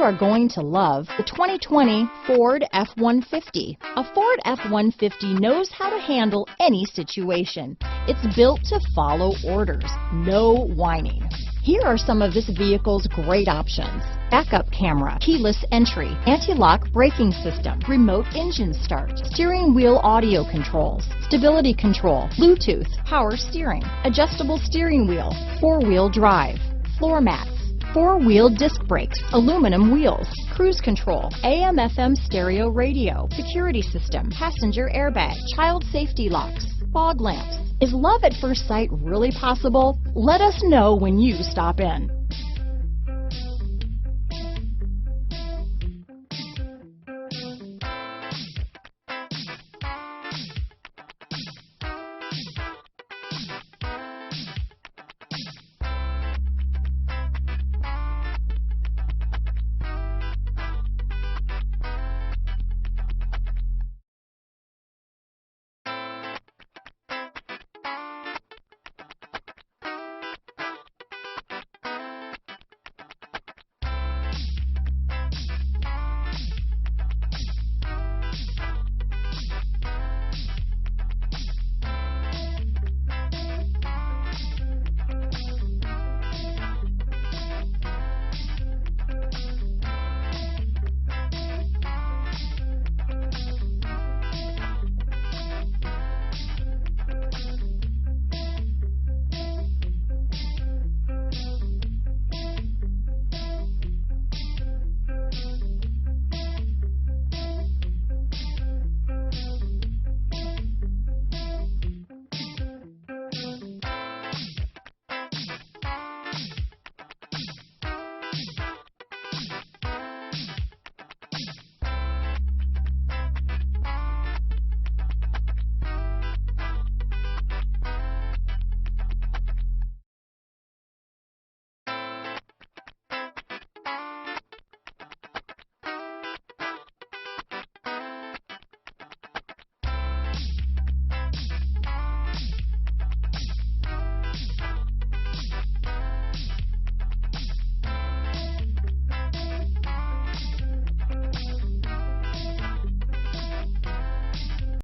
are going to love the 2020 Ford F-150. A Ford F-150 knows how to handle any situation. It's built to follow orders, no whining. Here are some of this vehicle's great options: backup camera, keyless entry, anti-lock braking system, remote engine start, steering wheel audio controls, stability control, Bluetooth, power steering, adjustable steering wheel, four-wheel drive, floor mats, four-wheel disc brakes, aluminum wheels, cruise control, AM/FM stereo radio, security system, passenger airbag, child safety locks, fog lamps. Is love at first sight really possible? Let us know when you stop in.